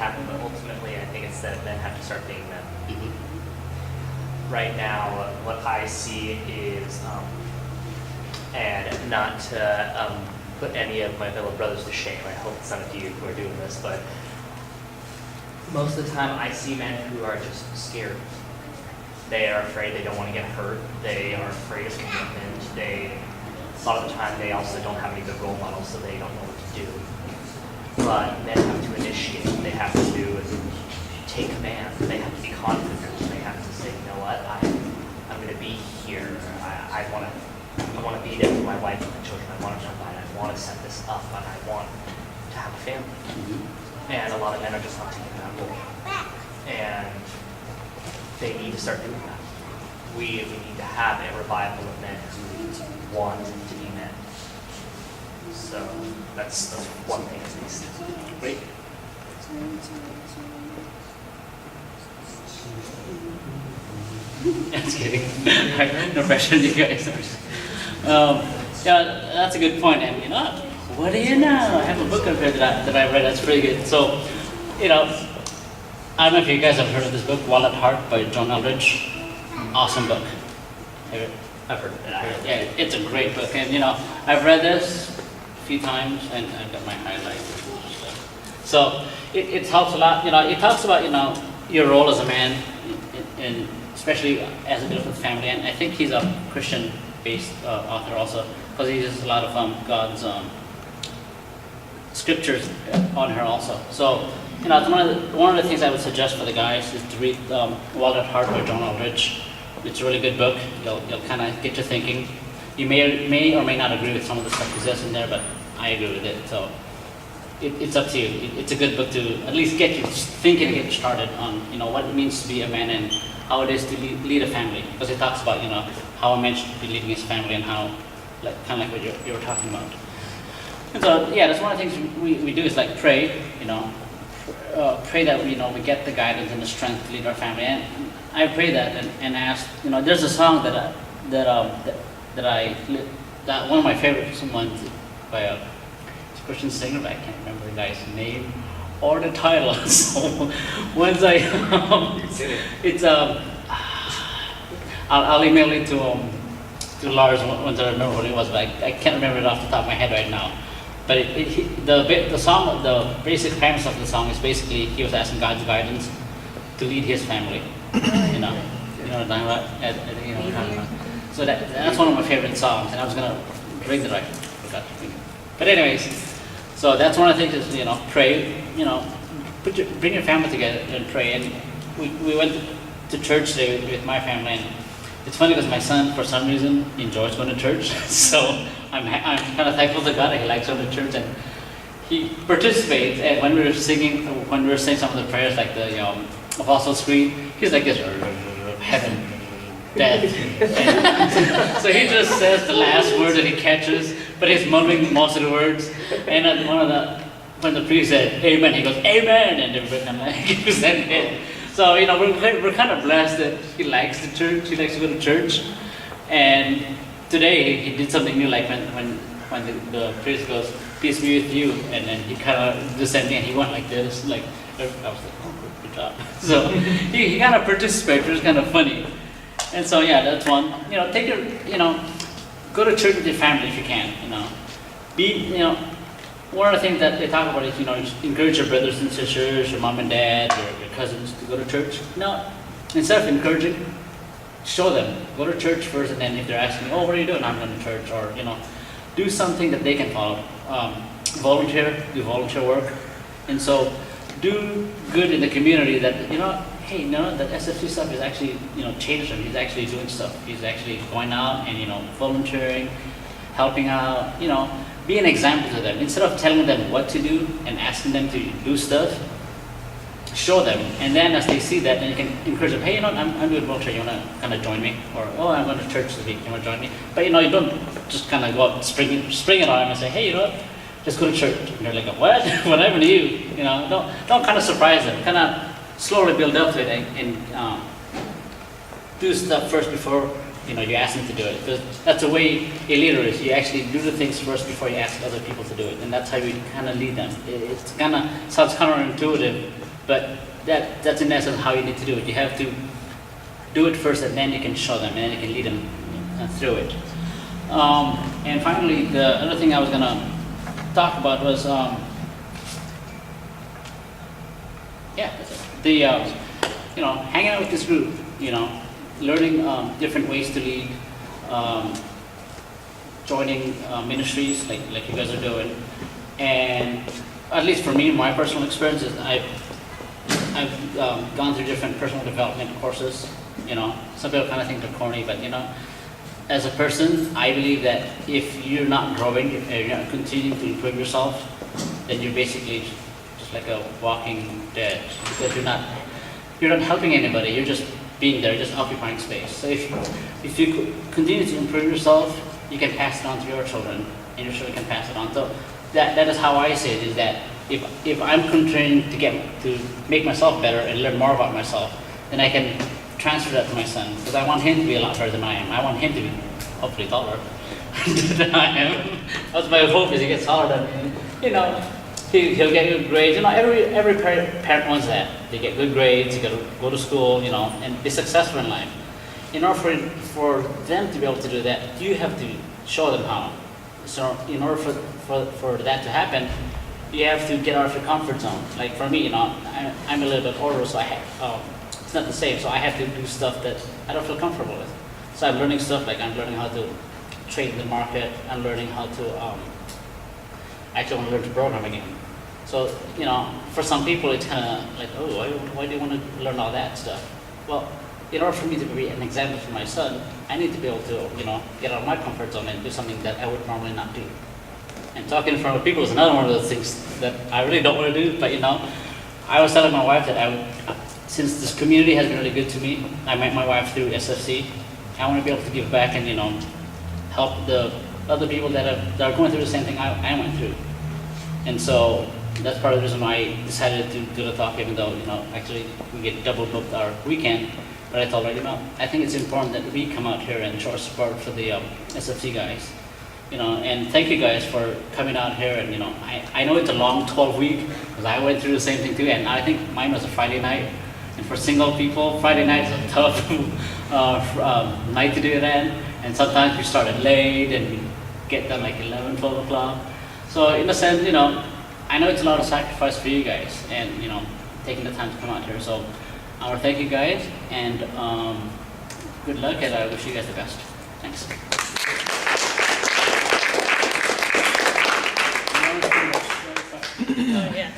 happen, but ultimately I think it's that men have to start being men. Right now, what I see is, and not to put any of my fellow brothers to shame, I hope it's none of you who are doing this, but most of the time I see men who are just scared. They are afraid, they don't want to get hurt, they are afraid of commitment, a lot of the time they also don't have any good role models, so they don't know what to do. But men have to initiate, they have to take command, they have to be confident, they have to say, you know what, I'm going to be here, I want to be there for my wife and my children, I want to provide, I want to set this up, and I want to have a family. And a lot of men are just not taking that role. And they need to start doing that. We need to have a revival of men who want to be men. So that's one thing at least. Great. Just kidding. No pressure, you guys. Yeah, that's a good point. And you know, what do you know? I have a book up here that I read. That's pretty good. So, you know, I don't know if you guys have heard of this book, Wallet Heart by John Eldredge. Awesome book. I've heard of it. Yeah, it's a great book, and you know, I've read this a few times, and I've got my highlights. So it helps a lot. You know, it talks about your role as a man, and especially as a bit of a family. And I think he's a Christian-based author also, because he uses a lot of God's scriptures on her also. So you know, it's one of the things I would suggest for the guys is to read Wallet Heart by John Eldredge. It's a really good book. You'll kind of get to thinking. You may or may not agree with some of the stuff he says in there, but I agree with it. So it's up to you. It's a good book to at least get you thinking and get started on what it means to be a man and how it is to lead a family. Because it talks about how a man should be leading his family and how kind of like what you were talking about. And so yeah, that's one of the things we do is like pray. Pray that we get the guidance and the strength to lead our family. And I pray that and ask. There's a song that one of my favorite ones by a Christian singer, but I can't remember the guy's name or the title. So once I'll email it to Lars once I remember what it was, but I can't remember it off the top of my head right now. But the basic premise of the song is basically he was asking God's guidance to lead his family. You know what I'm talking about? I think you know what I'm talking about. So that's one of my favorite songs, and I was gonna bring it right. Forgot to bring it. But anyways, so that's one of the things is pray. Bring your family together and pray. And we went to church today with my family. And it's funny because my son, for some reason, enjoys going to church. So I'm kind of thankful to God that he likes going to church, and he participates. And when we were saying some of the prayers, like the Apostles' Creed, he's like this, heaven, death. So he just says the last word that he catches, but he's mumbling most of the words. And at when the priest said amen, he goes amen, and everybody kind of gives that head. So we're kind of blessed that he likes the church. He likes to go to church. And today he did something new, like when the priest goes, "Peace be with you," and then he kind of did something, and he went like this, like I was like, "Oh, good job." So he kind of participated. It was kind of funny. And so yeah, that's one. Take your go to church with your family if you can. One of the things that they talk about is encourage your brothers and sisters, your mom and dad, your cousins to go to church. Instead of encouraging, show them. Go to church first, and then if they're asking, "Oh, what are you doing?" "I'm going to church," or do something that they can follow. Do volunteer work, and so do good in the community. That hey, that SFC stuff is actually changed him. He's actually doing stuff. He's actually going out and volunteering, helping out. Be an example to them. Instead of telling them what to do and asking them to do stuff, show them. And then as they see that, then you can encourage them. Hey, I'm doing volunteer. You want to kind of join me? Or, oh, I'm going to church this week. You want to join me? But you don't just kind of go out spring it on them and say, hey, just go to church. And they're like, what? What happened to you? Don't kind of surprise them. Kind of slowly build up to it and do stuff first before you ask them to do it. Because that's the way a leader is. You actually do the things first before you ask other people to do it, and that's how you kind of lead them. It kind of sounds counterintuitive But that's in essence how you need to do it. You have to do it first, and then you can show them, and then you can lead them through it. And finally, the other thing I was gonna talk about was, that's it. Hanging out with this group, learning different ways to lead, joining ministries like you guys are doing, and at least for me, my personal experiences, I've gone through different personal development courses. Some people kind of think they're corny, but as a person, I believe that if you're not growing, if you're not continuing to improve yourself, then you're basically just like a walking dead, because you're not helping anybody. You're just being there, just occupying space. So if you continue to improve yourself, you can pass it on to your children, and your children can pass it on. So that is how I see it, is that if I'm continuing to make myself better and learn more about myself, then I can transfer that to my son, because I want him to be a lot better than I am. I want him to be hopefully taller than I am. That's my hope, is he gets taller than me. He'll get good grades. Every parent wants that. They get good grades, they go to school, and be successful in life. In order for them to be able to do that, you have to show them how. So in order for that to happen, you have to get out of your comfort zone. Like for me, I'm a little bit older, so it's not the same. So I have to do stuff that I don't feel comfortable with. So I'm learning stuff, like I'm learning how to trade in the market. I'm learning how to, I actually want to learn to program again. So, for some people it's kind of like, oh, why do you want to learn all that stuff? Well, in order for me to be an example for my son, I need to be able to, get out of my comfort zone and do something that I would normally not do. And talking in front of people is another one of those things that I really don't want to do, but I was telling my wife that since this community has been really good to me, I met my wife through SFC, I want to be able to give back and, help the other people that are going through the same thing I went through. And so that's part of the reason why I decided to do the talk, even though, actually we get double booked our weekend. But I told her, I think it's important that we come out here and show our support for the SFC guys. And thank you guys for coming out here. And, I know it's a long 12-week, because I went through the same thing too. And I think mine was a Friday night. And for single people, Friday night is a tough night to do it in. And sometimes we started late and we get done like 11, 12 o'clock. So in a sense, I know it's a lot of sacrifice for you guys, and taking the time to come out here. So I want to thank you guys, and good luck, and I wish you guys the best. Thanks. Oh, yeah.